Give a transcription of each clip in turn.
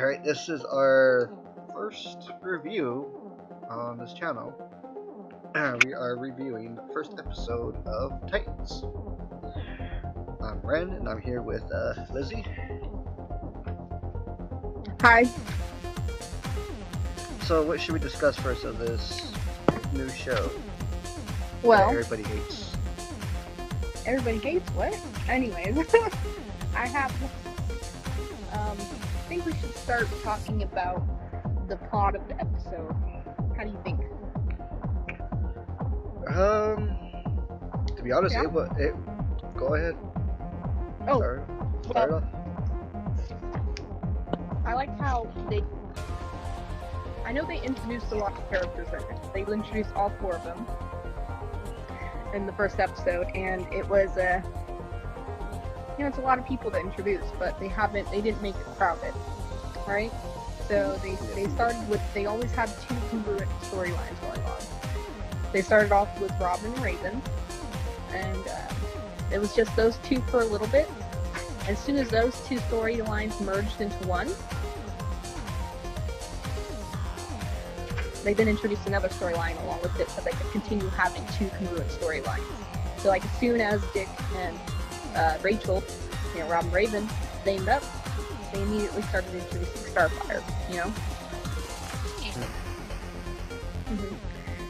Alright, this is our first review on this channel. We are reviewing the first episode of Titans. I'm Ren, and I'm here with Lizzie. Hi. So, what should we discuss first of this new show? Well, that everybody hates. Everybody hates what? Anyways, I think we should start talking about the plot of the episode. How do you think? To be honest, Yeah? Go ahead. Oh, Start off. I like how I know they introduced a lot of characters in it. They introduced all 4 of them in the first episode, and it was it's a lot of people to introduce, but they didn't make it crowded, right? So they always had 2 congruent storylines going on. They started off with Robin and Raven, and it was just those 2 for a little bit. As soon as those 2 storylines merged into one, they then introduced another storyline along with it so they could continue having 2 congruent storylines. So like as soon as Dick and Rachel, Rob and Raven, teamed up, they immediately started introducing Starfire,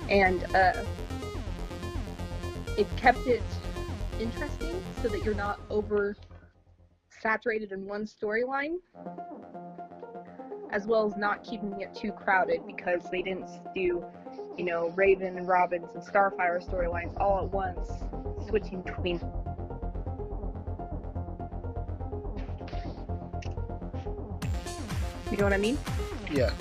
And it kept it interesting so that you're not over-saturated in one storyline, as well as not keeping it too crowded because they didn't do, Raven and Robin's and Starfire storylines all at once, switching between. You know what I mean? Yeah.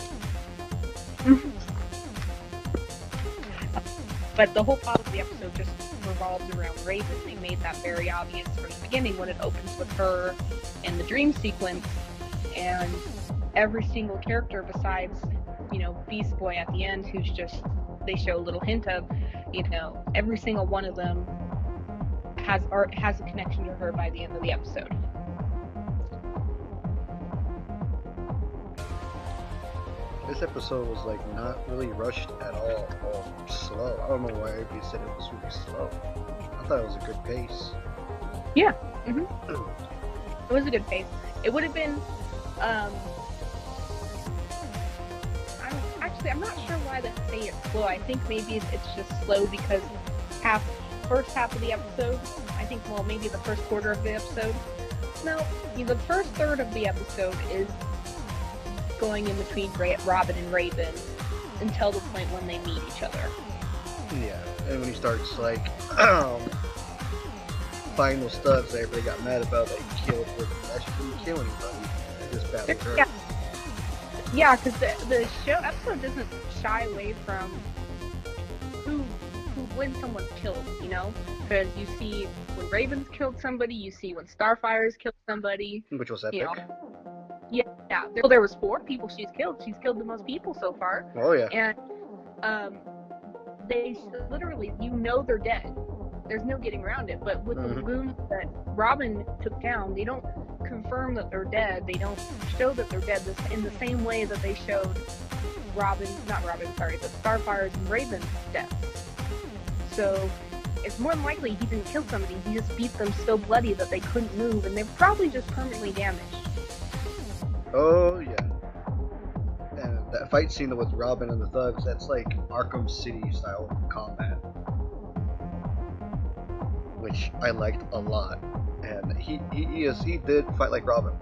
But the whole plot of the episode just revolves around Raven. They made that very obvious from the beginning when it opens with her and the dream sequence, and every single character besides, Beast Boy at the end, who's just, they show a little hint of, every single one of them has a connection to her by the end of the episode. This episode was not really rushed at all, or slow. I don't know why everybody said it was really slow. I thought it was a good pace. Yeah. It was a good pace. It would have been, I'm not sure why they say it's slow. I think maybe it's just slow because first half of the episode, maybe the first quarter of the episode. No, the first third of the episode is going in between Robin and Raven until the point when they meet each other. Yeah, and when he starts finding those studs that everybody got mad about that he killed, but he actually didn't kill anybody. He just badly hurt. Yeah, because the episode doesn't shy away from when someone's killed, because you see when Raven's killed somebody, you see when Starfire's killed somebody, which was epic. Yeah. There was 4 people she's killed. She's killed the most people so far. Oh yeah. And they literally, they're dead. There's no getting around it. But with the wounds that Robin took down, they don't confirm that they're dead. They don't show that they're dead in the same way that they showed the Starfire's and Raven's deaths. So it's more than likely he didn't kill somebody. He just beat them so bloody that they couldn't move, and they're probably just permanently damaged. Oh yeah. And that fight scene with Robin and the thugs, that's like Arkham City style combat, which I liked a lot. And he did fight like Robin.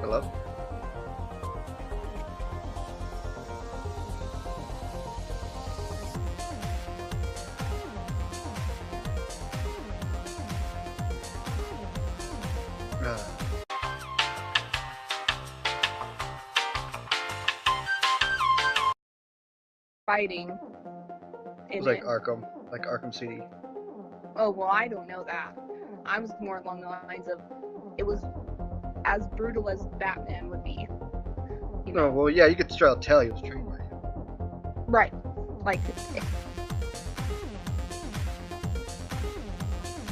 Hello? Fighting. It was like Arkham City. Oh, well, I don't know that. I was more along the lines of, it was as brutal as Batman would be. You know? Oh, well, yeah, you could straight out tell he was trained by him. Right. like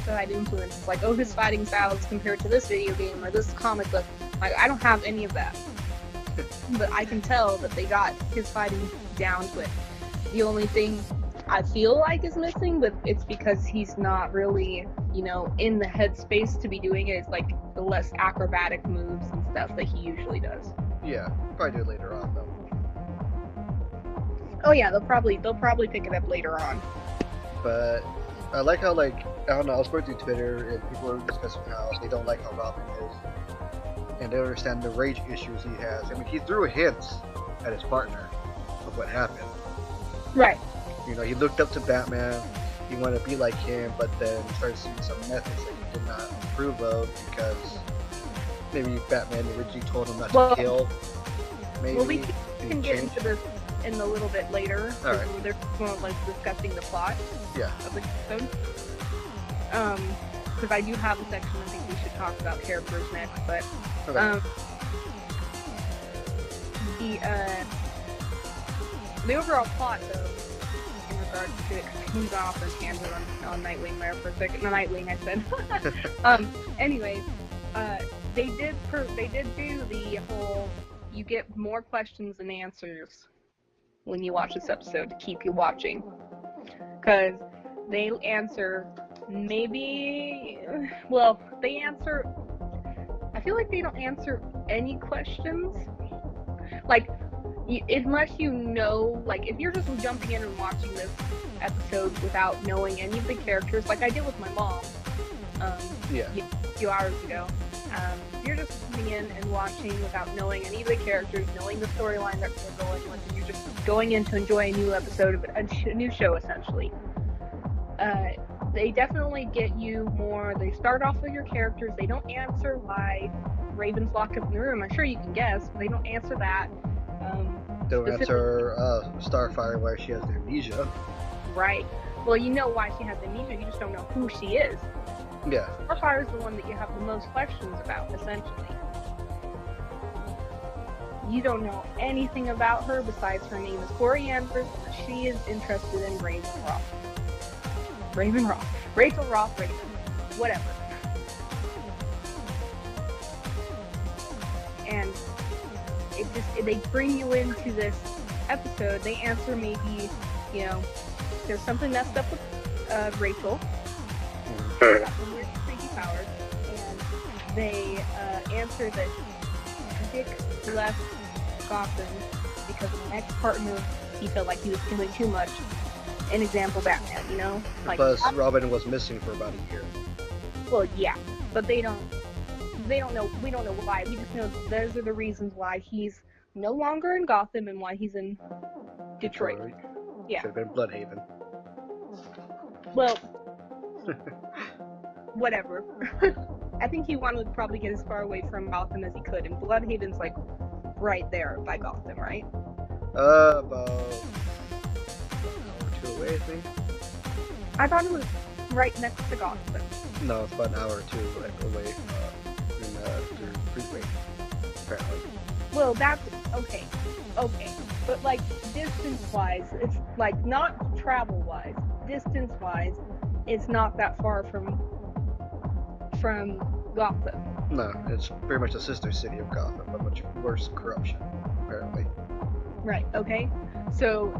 side influences, like, oh, his fighting style is compared to this video game or this comic book. Like, I don't have any of that. But I can tell that they got his fighting down to it. The only thing I feel like is missing, but it's because he's not really, you know, in the headspace to be doing it. It's like the less acrobatic moves and stuff that he usually does. Yeah, probably do it later on though. Oh yeah, they'll probably pick it up later on. But I like how, like, I don't know, I was going through Twitter and people were discussing how they don't like how Robin is, and they don't understand the rage issues he has. I mean, he threw hints at his partner of what happened. Right. You know, he looked up to Batman, he wanted to be like him, but then he started seeing some methods that he did not approve of because maybe Batman originally told him not to kill. Maybe. Well, we can get into this in a little bit later. All right. They're more like discussing the plot. Yeah. Of the episode. Because I do have a section I think we should talk about characters next, but Okay. The overall plot, though, in regards to it, moves off and hands it on Nightwing there for a second. No, Nightwing, I said. Anyways, they did do the whole, you get more questions than answers when you watch this episode to keep you watching. Because they answer I feel like they don't answer any questions. Like, unless you know, like, if you're just jumping in and watching this episode without knowing any of the characters, like I did with my mom a few hours ago, you're just coming in and watching without knowing any of the characters, knowing the storyline that we're going with, and you're just going in to enjoy a new episode of a new show, essentially. They definitely get you more. They start off with your characters. They don't answer why Raven's locked up in the room. I'm sure you can guess, but they don't answer that. They don't answer Starfire why she has amnesia. Right. Well, you know why she has amnesia. You just don't know who she is. Yeah. Starfire is the one that you have the most questions about, essentially. You don't know anything about her besides her name is Corey Andrews, and she is interested in Raven Roth. Rachel Roth, Raven. Whatever. And they bring you into this episode. They answer maybe, you know, there's something messed up with Rachel. She's got some weird freaky powers. And they answer that Dick left Gotham because an ex-partner, he felt like he was doing too much. An example, Batman, you know? Like, plus, Robin was missing for about a year. Well, yeah, but they don't know, we don't know why. We just know those are the reasons why he's no longer in Gotham and why he's in Detroit. Yeah. Should have been Bloodhaven. Well, whatever. I think he wanted to probably get as far away from Gotham as he could, and Bloodhaven's like right there by Gotham, right? About an hour or two away, I think. I thought it was right next to Gotham. No, it's about an hour or two away in the freeway, apparently. Well, that's okay. But like distance-wise, it's like not travel-wise. Distance-wise, it's not that far from Gotham. No, it's pretty much the sister city of Gotham, but much worse corruption, apparently. Right, okay. So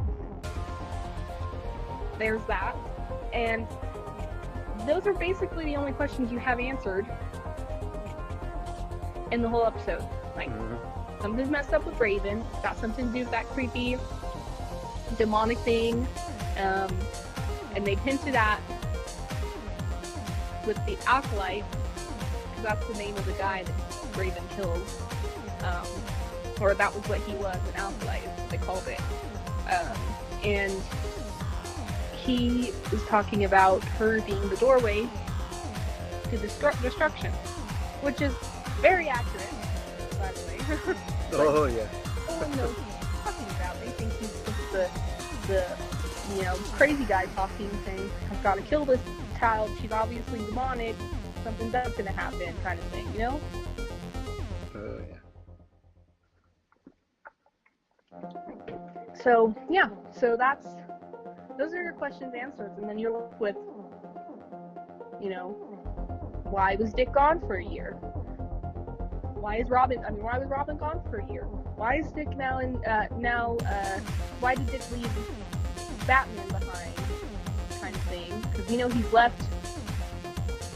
there's that. And those are basically the only questions you have answered in the whole episode. Like, something's messed up with Raven. It's got something to do with that creepy demonic thing. And they hinted at with the Acolyte, because that's the name of the guy that Raven killed. Or that was what he was, an Acolyte, is what they called it. And he was talking about her being the doorway to destruction, which is very accurate, by the way. Oh, yeah. No one knows what he's talking about. They think he's just the crazy guy talking, saying, I've got to kill this child, she's obviously demonic, something bad's gonna happen, kind of thing, you know? Yeah. So, yeah, so that's Those are your questions answered, and then you're left with, you know, why was Dick gone for a year? Why was Robin gone for a year? Why is Dick now why did Dick leave Batman behind, kind of thing? Because we know he's left,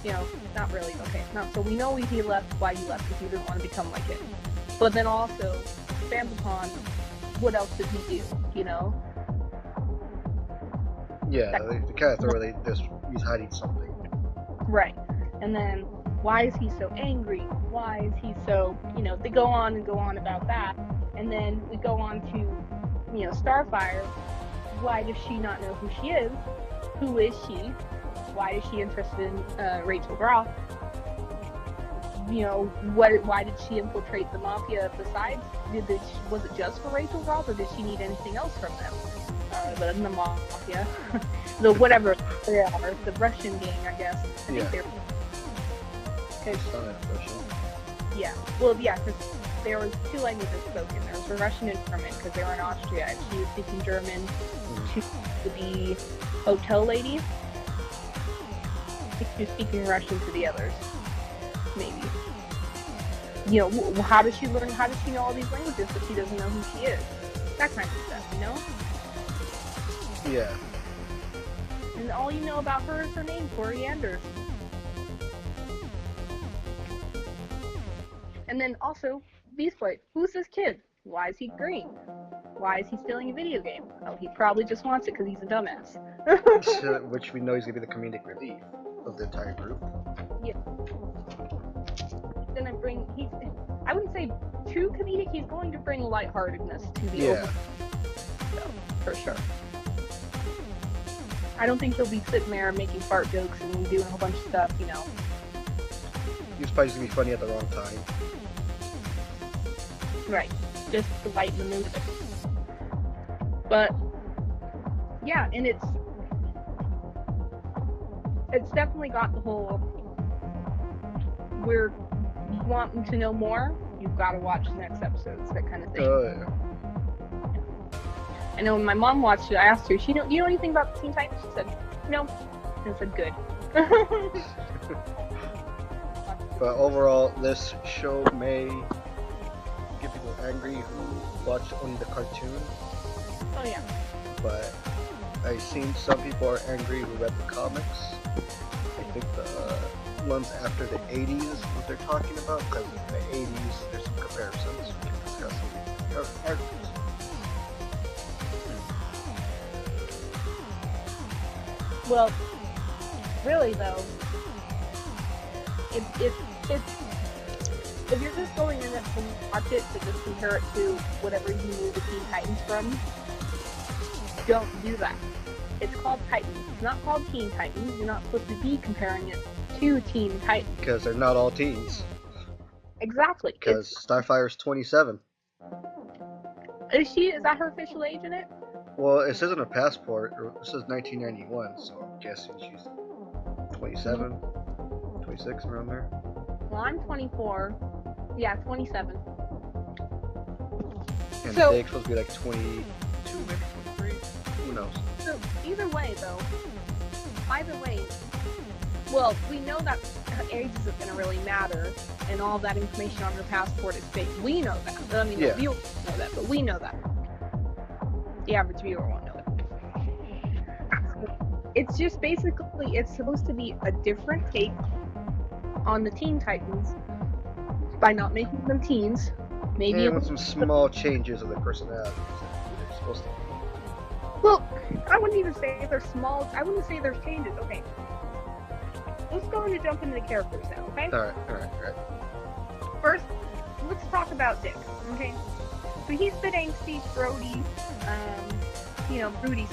you know, not really, okay, not, so we know he left, why he left, because he didn't want to become like him. But then also, expand upon, what else did he do, you know? Yeah, they kind of throw he's hiding something. Right. And then, why is he so angry? Why is he so, you know, they go on and go on about that. And then we go on to, you know, Starfire. Why does she not know who she is? Who is she? Why is she interested in Rachel Groff? You know, why did she infiltrate the Mafia besides? Was it just for Rachel Groff, or did she need anything else from them? The Mafia. The whatever they are, the Russian gang, I guess. I think they're... Yeah, well, yeah, because there was two languages spoken. There was Russian and German, because they were in Austria, and she was speaking German to the hotel lady. I think she was speaking Russian to the others, maybe. You know, how does she know all these languages if she doesn't know who she is? That kind of stuff, you know? Yeah. And all you know about her is her name, Tori Anders. And then also, Beast Boy. Who's this kid? Why is he green? Why is he stealing a video game? Oh, he probably just wants it because he's a dumbass. Which we know he's going to be the comedic relief of the entire group. Yeah. Then I wouldn't say too comedic, he's going to bring lightheartedness to the over. So, for sure. I don't think he'll be sitting there making fart jokes and doing a whole bunch of stuff, you know. He's probably going to be funny at the wrong time. Right. Just to lighten the mood of it. But, yeah, and it's definitely got the whole, we're wanting to know more, you've got to watch the next episodes, that kind of thing. Oh, yeah. I know when my mom watched it, I asked her, do you know anything about the Teen Titans? She said, no. And I said, good. But overall, this show may get people angry who watch only the cartoon. Oh, yeah. But I've seen some people are angry who read the comics. I think the ones after the 80s is what they're talking about, because in the 80s there's some comparisons. We can discuss some of the characters. Well, really though, if you're just going in to watch it to just compare it to whatever you knew the Teen Titans from, don't do that. It's called Titans. It's not called Teen Titans. You're not supposed to be comparing it to Teen Titans. Because they're not all teens. Exactly. Because Starfire's 27. Is that her official age in it? Well, it says on her passport, it says 1991, so I'm guessing she's 27, 26, around there. Well, I'm 24. Yeah, 27. And so, Dick's supposed to be like 22, maybe 23? Who knows? So, either way, well, we know that her age isn't going to really matter, and all that information on her passport is fake. We know that. I mean, the viewers know that, but we know that. The average viewer won't know it. It's just basically, it's supposed to be a different take on the Teen Titans by not making them teens. Maybe with some small changes of their personalities that they're supposed to be. Well, I wouldn't even say they're small. I wouldn't say there's changes. Okay. Let's go and jump into the characters now, okay? Alright. First, let's talk about Dick, okay? So he's a bit angsty, throaty, broody,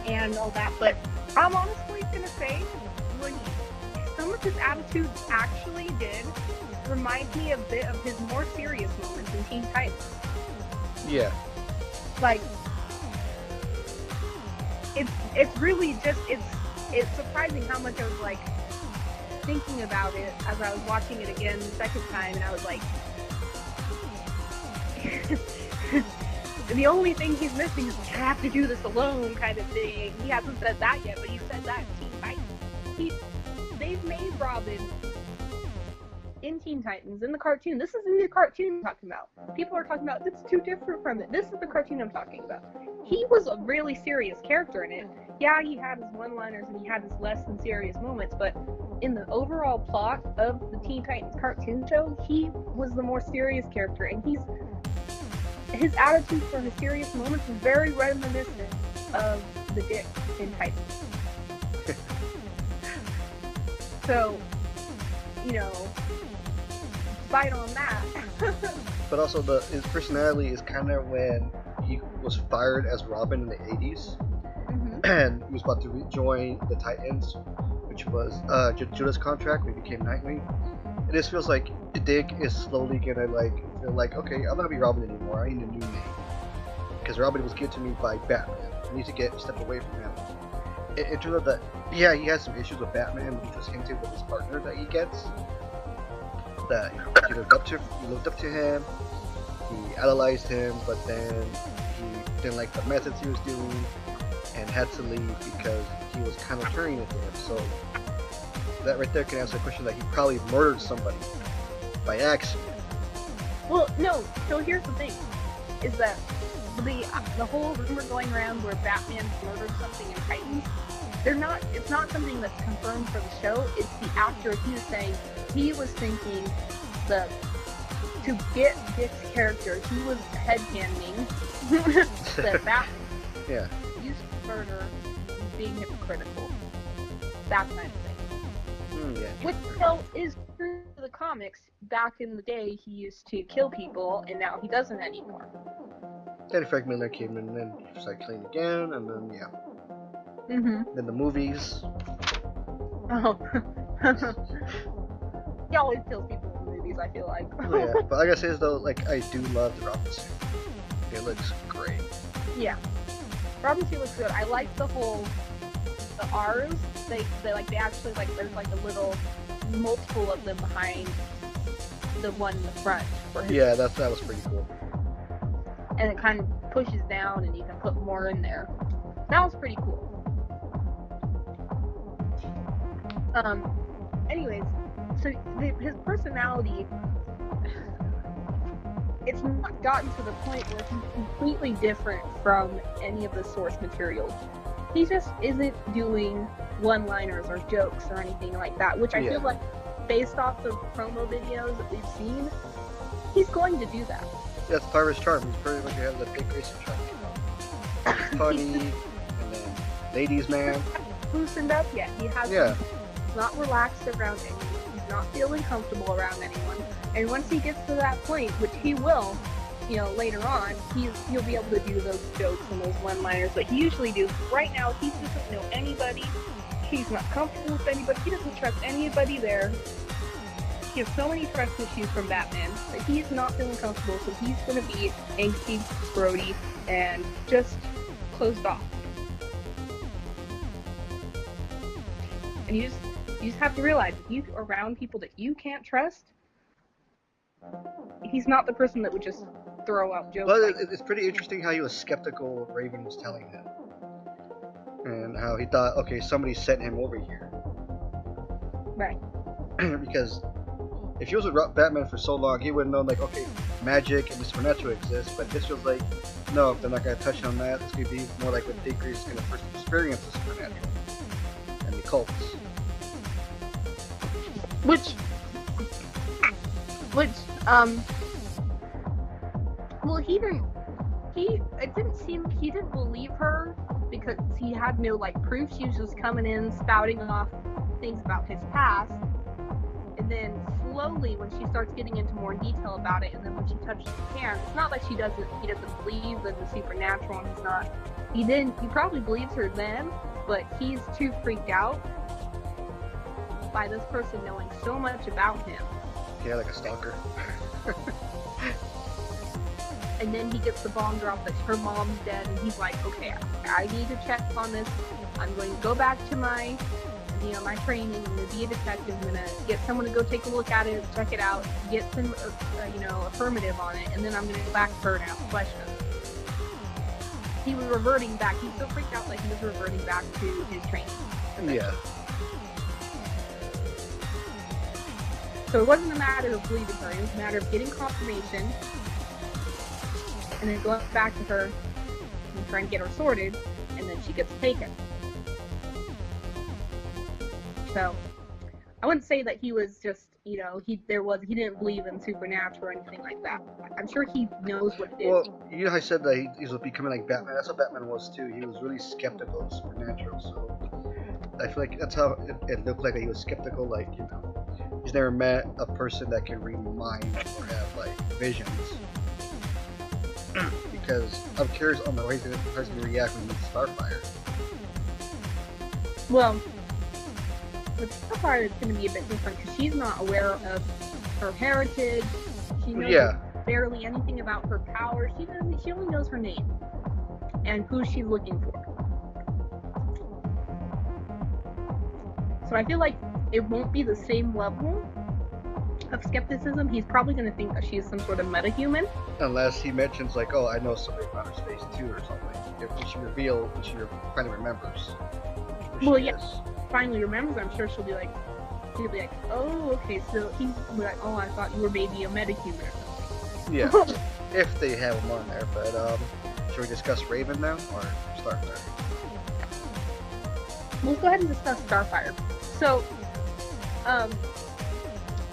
and all that, but I'm honestly gonna say, some of his attitudes actually did remind me a bit of his more serious moments in Teen Titans. Yeah. Like, it's really just, it's surprising how much I was, like, thinking about it as I was watching it again the second time, and I was like, the only thing he's missing is, I have to do this alone kind of thing. He hasn't said that yet, but he said that in Teen Titans. They've made Robin in Teen Titans, in the cartoon. This is the cartoon I'm talking about. People are talking about, it's too different from it. This is the cartoon I'm talking about. He was a really serious character in it. Yeah, he had his one-liners and he had his less than serious moments, but in the overall plot of the Teen Titans cartoon show, he was the more serious character, and his attitude for his serious moments is very reminiscent of the Dick in Titans. So, fight on that. But also, his personality is kind of when he was fired as Robin in the 80s, and he was about to rejoin the Titans, which was Judah's contract when he became Nightwing. It just feels like Dick is slowly gonna feel like, okay, I'm not gonna be Robin anymore. I need a new name, because Robin was given to me by Batman. I need to step away from him. It turned out that he has some issues with Batman, which was hinted with his partner that he gets. That he looked up to him, he idolized him, but then he didn't like the methods he was doing and had to leave because he was kind of turning it to him. So that right there can answer the question that he probably murdered somebody by accident. Well, no. So here's the thing: is that the whole rumor going around where Batman murdered something in Titans. It's not something that's confirmed for the show. It's the actor. He was saying he was thinking that to get Dick's character, he was headcanon that Batman used murder, being hypocritical, that kind of thing. Which still is true to the comics. Back in the day, he used to kill people, and now he doesn't anymore. Then Frank Miller came in, and then he started killing again, and then then the movies. Oh. He always kills people in the movies, I feel like. Yeah, but like I say, though, I do love the Robin suit. It looks great. Yeah. Robin suit looks good. I like the R's. They actually, there's a little multiple of them behind the one in the front. Yeah, that was pretty cool. And it kind of pushes down and you can put more in there. That was pretty cool. Anyways, so his personality, it's not gotten to the point where he's completely different from any of the source materials. He just isn't doing one-liners or jokes or anything like that, which I feel like, based off the promo videos that we've seen, he's going to do that. That's part of his charm. He's pretty much has the big Grayson charm. He's funny, and then ladies' man. Loosened up yet? He hasn't. He's not relaxed around anyone. He's not feeling comfortable around anyone. And once he gets to that point, which he will, later on, he'll be able to do those jokes and those one-liners that he usually do. Right now, he doesn't know anybody. He's not comfortable with anybody. He doesn't trust anybody there. He has so many trust issues from Batman that he's not feeling comfortable, so he's going to be angsty, grody, and just closed off. And you just have to realize, if you're around people that you can't trust, he's not the person that would just throw out jokes. But it's pretty interesting how he was skeptical of Raven was telling him. And how he thought, okay, somebody sent him over here. Right. Because if he was with Batman for so long, he would have known, okay, magic and the supernatural exists, but this feels like, no, they're not going to touch on that. It's going to be more like when Dick Grayson is going to first experience the supernatural and the cults. Which, well, it didn't seem, he didn't believe her because he had no, proof. She was just coming in, spouting off things about his past, and then slowly, when she starts getting into more detail about it, and then when she touches the can, it's not like he doesn't believe in the supernatural, and he probably believes her then, but he's too freaked out by this person knowing so much about him. Yeah, like a stalker. And then he gets the bomb drop that her mom's dead, and he's like, okay, I need to check on this. I'm going to go back to my training. I'm going to be a detective. I'm going to get someone to go take a look at it, check it out, get some, affirmative on it, and then I'm going to go back to her and ask questions. he was reverting back. He was so freaked out that he was reverting back to his training. Yeah. So it wasn't a matter of believing her. It was a matter of getting confirmation and then going back to her and trying to get her sorted, and then she gets taken. So I wouldn't say that he was just, you know, he didn't believe in supernatural or anything like that. I'm sure he knows what it is. Well, you know, I said that he was becoming like Batman. That's what Batman was too. He was really skeptical of supernatural. So I feel like that's how it looked like that he was skeptical. Like, you know, he's never met a person that can read minds or have like visions. Because I'm curious on how he's gonna react when he meets Starfire. Well, with Starfire, it's going to be a bit different because she's not aware of her heritage. She knows barely anything about her power. She only knows her name and who she's looking for. So I feel like it won't be the same level of skepticism. He's probably going to think that she's some sort of metahuman. Unless he mentions like, oh, I know something about her space too or something. When she finally remembers. Well, yes. Finally remembers, I'm sure she'll be like, oh, okay, so he's like, oh, I thought you were maybe a metahuman or something. Yeah, if they have him on there. But should we discuss Raven now or Starfire? We'll go ahead and discuss Starfire. So,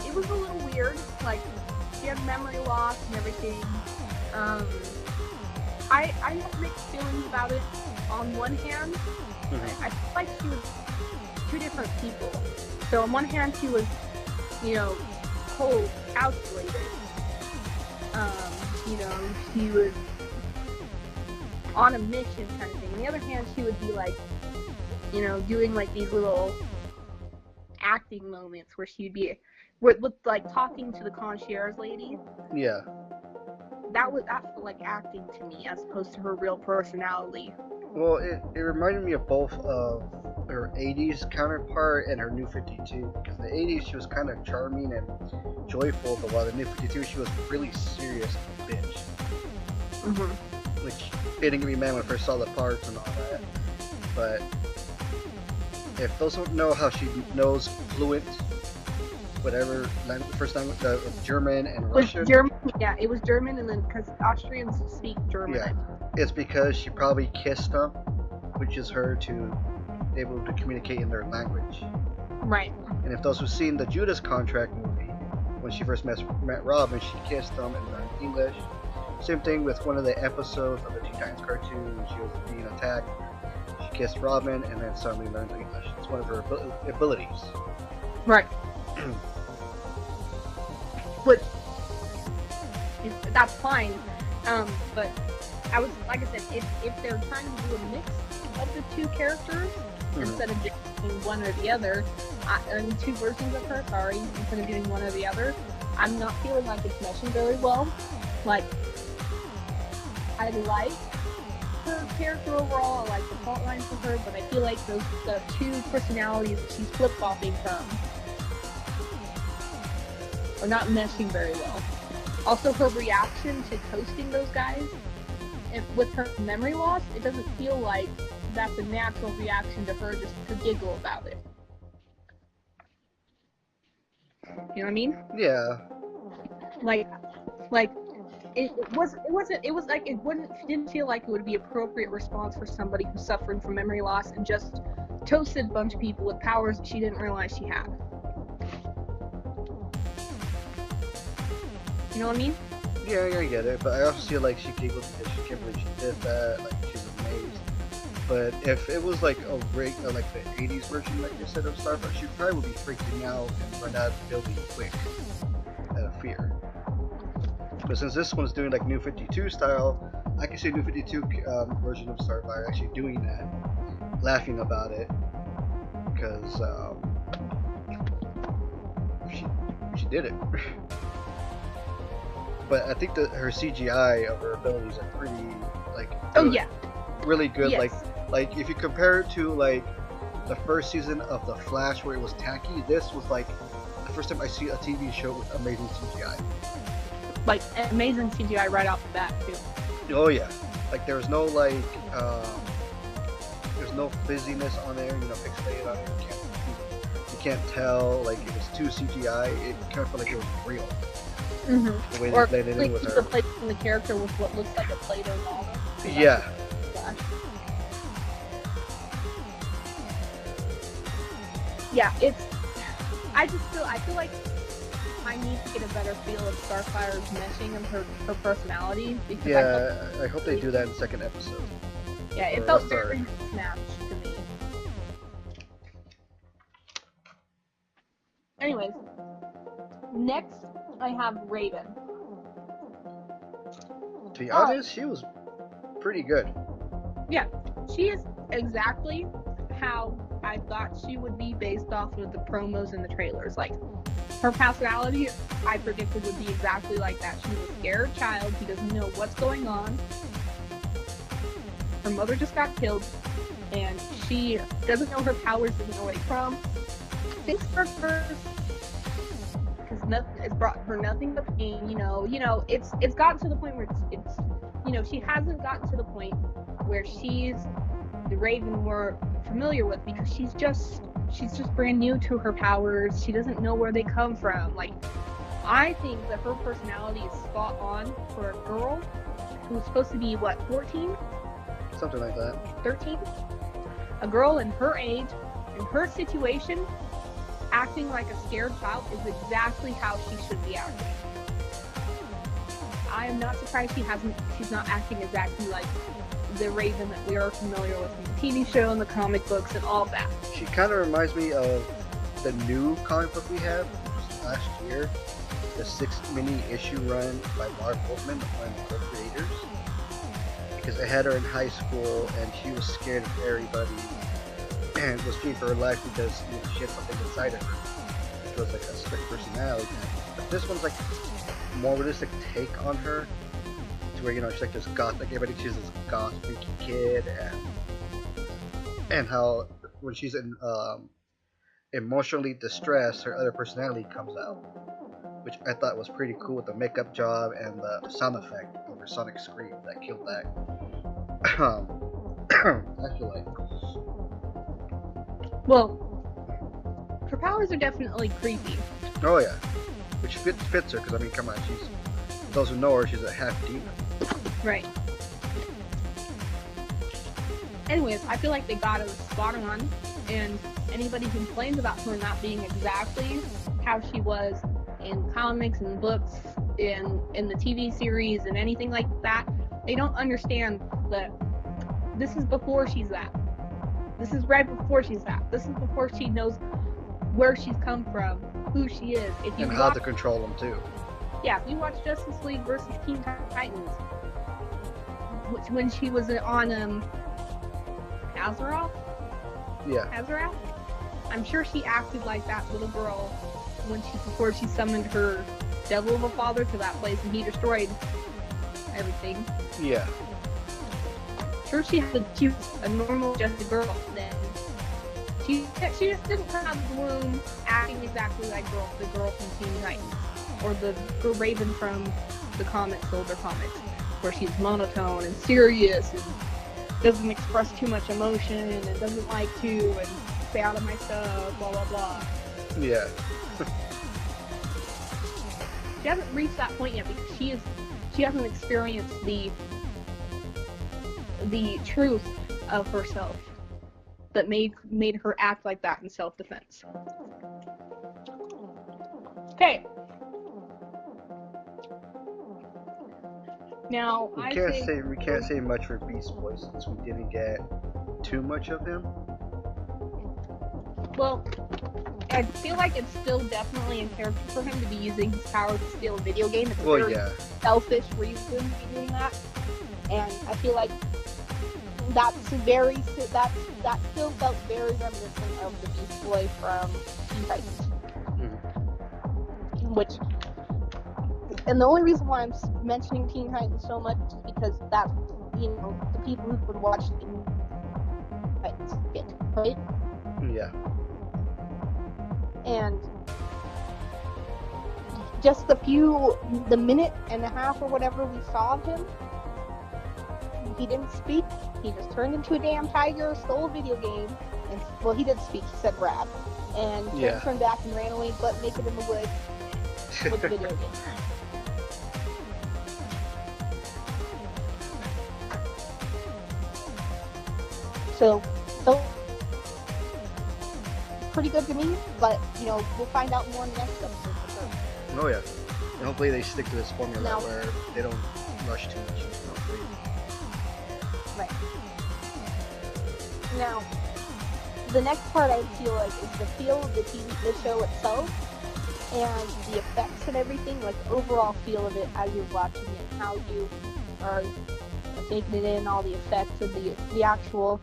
it was a little weird. Like, she had memory loss and everything. I have mixed feelings about it. On one hand, I feel like she was two different people. So on one hand, she was, you know, cold, calculated. You know, she was on a mission kind of thing. On the other hand, she would be like, you know, doing like these little acting moments where she'd be with like talking to the concierge lady. Yeah. That felt like acting to me as opposed to her real personality. Well, it reminded me of both of her 80s counterpart and her New 52. Because in the 80s she was kind of charming and joyful, but while the New 52 she was really serious and a bitch. Which didn't get me mad when I first saw the parts and all that. But if those don't know how she knows fluent, whatever language, first language, German and Russian. It was German, and then because Austrians speak German. Yeah. It's because she probably kissed him, which is her to be able to communicate in their language. Right. And if those who've seen the Judas Contract movie, when she first met Robin, she kissed him and learned English. Same thing with one of the episodes of the Teen Titans cartoon when she was being attacked. She kissed Robin and then suddenly learned English. It's one of her abilities. Right. But that's fine. But I was, like I said, if they're trying to do a mix of the two characters instead of just doing one or the other, two versions of her, instead of doing one or the other, I'm not feeling like it's meshing very well. Like, I like her character overall, I like the plot line for her, but I feel like the two personalities that she's flip-flopping from are not meshing very well. Also, her reaction to toasting those guys, with her memory loss, it doesn't feel like that's a natural reaction to her just to giggle about it. You know what I mean? Yeah. Like it didn't feel like it would be appropriate response for somebody who's suffering from memory loss and just toasted a bunch of people with powers that she didn't realize she had. You know what I mean? Yeah, I get it, but I also feel like she giggled because she can't believe she did that, like she's amazed. But if it was like like the 80s version, like you said, of Starfire, she probably would be freaking out and run out of the building quick out of fear. But since this one's doing like New 52 style, I can see a New 52 version of Starfire actually doing that, laughing about it, because she did it. But I think that her CGI of her abilities are pretty, like, good. Really good. Yes. Like if you compare it to like the first season of The Flash where it was tacky, this was like the first time I see a TV show with amazing CGI. Like amazing CGI right off the bat too. Oh yeah, like there's no there's no fizziness on there, pixelated on it. You can't tell like it was too CGI. It kind of felt like it was real. The way they played it in with her. Replacing the character with what looks like a Play-Doh model. Yeah. Yeah, I feel like I need to get a better feel of Starfire's meshing of her personality. Because yeah, I hope they do that in the second episode. Yeah, it felt very snatched to me. Anyways, next I have Raven. To be honest, she was pretty good. Yeah, she is exactly how I thought she would be based off of the promos and the trailers. Like, her personality, I predicted would be exactly like that. She's a scared child who doesn't know what's going on. Her mother just got killed, and she doesn't know her powers, doesn't know where they from. Thinks for her, because it's brought her nothing but pain. It's gotten to the point where it's she hasn't gotten to the point where she's the Raven we're familiar with, because she's just brand new to her powers. She doesn't know where they come from. Like, I think that her personality is spot on for a girl who's supposed to be 14? Something like that. 13? A girl in her age, in her situation, acting like a scared child is exactly how she should be acting. I am not surprised she's not acting exactly like the Raven that we are familiar with in the TV show and the comic books and all that. She kind of reminds me of the new comic book we have last year, the 6-mini issue run by Mark Wolfman, one of the co-creators. Because I had her in high school and she was scared of everybody and was fearing for her life because she had something inside of her, which was like a split personality. But this one's like more realistic take on her, to where she's like this goth, like everybody she's this goth freaky kid, and how when she's in emotionally distressed, her other personality comes out, which I thought was pretty cool with the makeup job and the sound effect of her sonic scream that killed that. I feel like. Well, her powers are definitely creepy. Oh yeah, which fits her, because I mean, come on, those who know her, she's a half demon. Right. Anyways, I feel like they got it spot on, and anybody who complains about her not being exactly how she was in comics and books, in the TV series and anything like that, they don't understand that this is before she's that. This is right before she's that. This is before she knows where she's come from, who she is. And how to control them too. Yeah, if you watch Justice League versus Teen Titans, when she was on Azeroth? Yeah. Azeroth? I'm sure she acted like that little girl before she summoned her devil of a father to that place and he destroyed everything. Yeah. Sure, she was a normal, just a girl. Then she just didn't come out of the womb acting exactly like the girl from Teen Titans, or the Raven from the older comics, where she's monotone and serious and doesn't express too much emotion and doesn't like to and stay out of my stuff, blah blah blah. Yeah. She hasn't reached that point yet because she hasn't experienced the truth of herself that made her act like that in self-defense. Okay. Now we can't say much for Beast Boy since we didn't get too much of him. Well, I feel like it's still definitely in character for him to be using his power to steal a video game. It's a very selfish reason to be doing that, and I feel like that still felt very reminiscent of the Beast Boy from Teen Titans. And the only reason why I'm mentioning Teen Titans so much is because that's, the people who would watch Teen Titans get, right? Yeah. And just the minute and a half or whatever we saw of him, he didn't speak. He just turned into a damn tiger, stole a video game, and well, he didn't speak. He said "rap," and turned back and ran away, butt naked in the woods with the video game. So pretty good to me, but we'll find out more in the next episode for sure. Oh yeah, and hopefully they stick to this formula where they don't rush too much. Right. Now, the next part I feel like is the feel of the show itself, and the effects and everything, like the overall feel of it as you're watching it, how you are taking it in, all the effects and the actual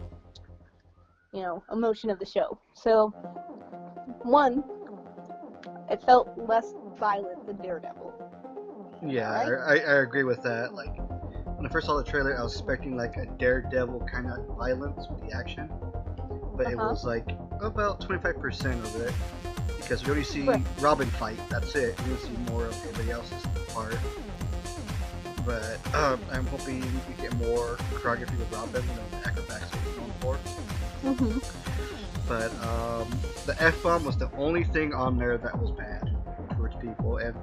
emotion of the show. So, one, it felt less violent than Daredevil. Yeah, right? I agree with that. Like, when I first saw the trailer, I was expecting like a Daredevil kind of violence with the action, but it was like about 25% of it, because we only see Robin fight. That's it. We don't see more of everybody else's part. But I'm hoping we get more choreography with Robin, the acrobatics that he's known for. But the F-bomb was the only thing on there that was bad towards people, and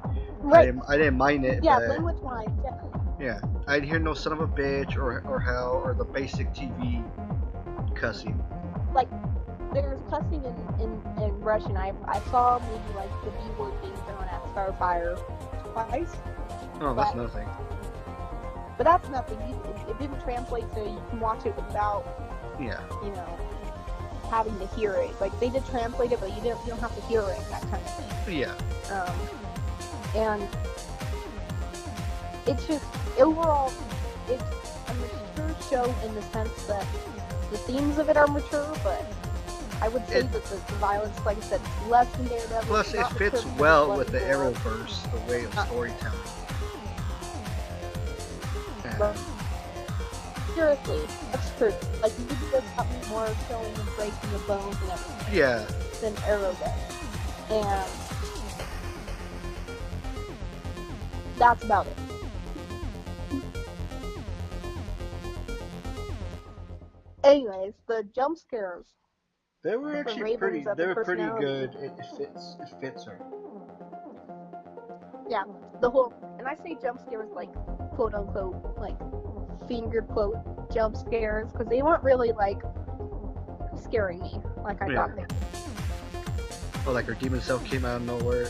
I didn't mind it. Yeah, but, language wise, definitely. Yeah, I didn't hear no son of a bitch or hell or the basic TV cussing. Like, there's cussing in Russian. I saw maybe like the B word being thrown at Starfire twice. Oh, that's nothing. But that's nothing. It didn't translate, so you can watch it without, having to hear it. Like, they did translate it, but you don't have to hear it, that kind of thing. Yeah. And it's just, overall, it's a mature show in the sense that the themes of it are mature, but I would say that the violence, like I said, is less than Daredevil. Plus, it fits well with the Arrowverse, the way of storytelling. Seriously, that's true. Like, you could just have more showing and breaking the bones and everything. Yeah. Than Arrow does. And that's about it. Anyways, the jump scares. They were actually pretty good. It fits her. Yeah, the whole, and I say jump scares like quote unquote, like finger quote jump scares, because they weren't really like scaring me like I thought they would. Well, like her demon self came out of nowhere.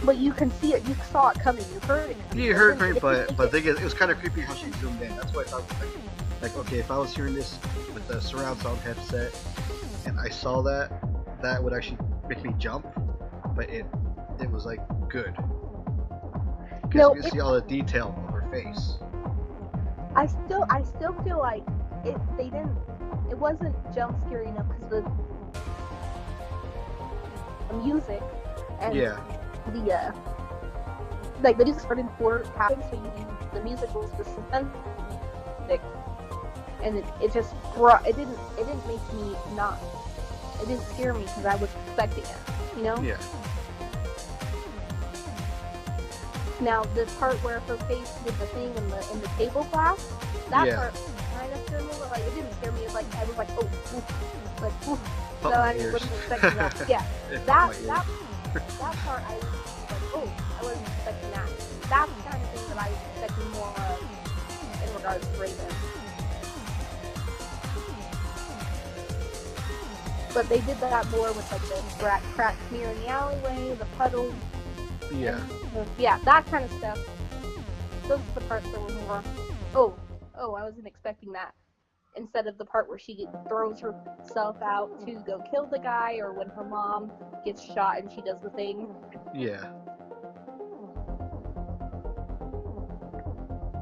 But you can see it, you saw it coming, you heard it coming. You heard it coming, but the thing is, it was kind of creepy how she zoomed in. That's why I thought, like, okay, if I was hearing this with the surround sound headset and I saw that, that would actually make me jump. But it was like good, because you can see all the detail of her face. I still feel like it wasn't jump scary enough because the music and the music started before it happened, so the music was the suspense, and it just it didn't make me not, it didn't scare me because I was expecting it, Yeah. Now, the part where her face did the thing in the table glass, that part kind of scared me, but like, it didn't scare me. It was like, I was like, oh, oof, like, oof. So I wasn't expecting that. Yeah, that part I was like, oh, I wasn't expecting that. That's the kind of thing that I was expecting more of in regards to Raven. But they did that more with like the cracked mirror in the alleyway, the puddles. Yeah. Yeah, that kind of stuff. Those are the parts that were more, oh, I wasn't expecting that. Instead of the part where she throws herself out to go kill the guy, or when her mom gets shot and she does the thing. Yeah.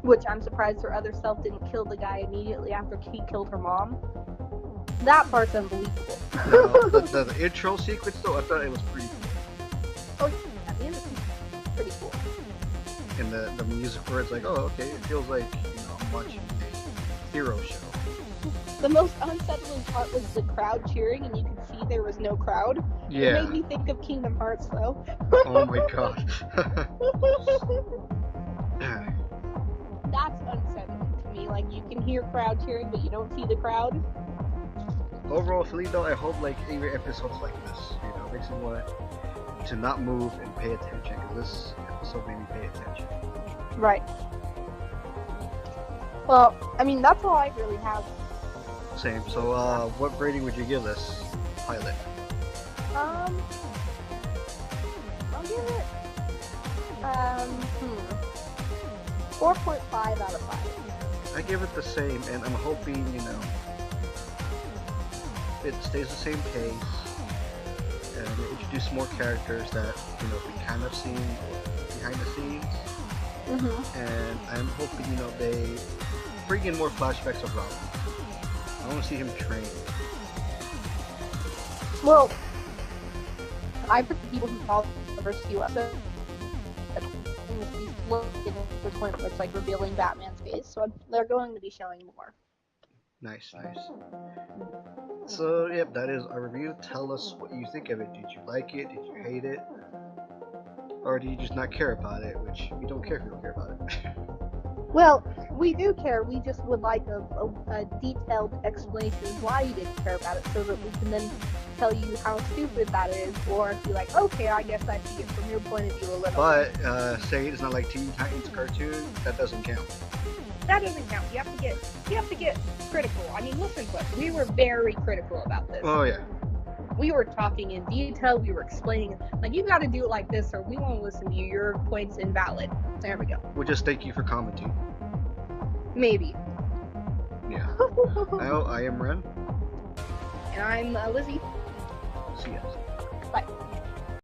Which I'm surprised her other self didn't kill the guy immediately after he killed her mom. That part's unbelievable. No, the intro sequence, though, I thought it was pretty cool. Oh, yeah, the intro sequence was pretty cool. And the music where it's like, oh, okay, it feels like, I'm watching a hero show. The most unsettling part was the crowd cheering, and you could see there was no crowd. Yeah. It made me think of Kingdom Hearts, though. Oh my god. That's unsettling. funny. Like, you can hear crowd cheering, but you don't see the crowd. Overall feeling though, I hope like every episode's like this. You know, makes me want to not move and pay attention, because this episode made me pay attention. Right. Well, I mean, that's all I really have. Same. So, what rating would you give this pilot? I'll give it 4.5 out of 5. I give it the same, and I'm hoping, you know, it stays the same pace, and they introduce more characters that, you know, we kind of seen behind the scenes. And I'm hoping, you know, they bring in more flashbacks of Robin. I want to see him train. Well, I've heard people who follow the first few episodes look at the point where it's like revealing Batman's face, so they're going to be showing more. Nice, nice. So, yep, that is our review. Tell us what you think of it. Did you like it? Did you hate it? Or do you just not care about it? Which, we don't care if you don't care about it. Well, we do care. We just would like a detailed explanation of why you didn't care about it, so that we can then tell you how stupid that is, or be like, okay, I guess I see it from your point of view a little. But saying it's not like Teen Titans cartoon, that doesn't count. That doesn't count. You have to get critical. I mean, listen to us. We were very critical about this. Oh yeah. We were talking in detail. We were explaining, like, you got to do it like this, or we won't listen to you. Your point's invalid. There we go. We'll just thank you for commenting. Maybe. Yeah. Well, I am Ren. And I'm Lizzie. See ya. Bye.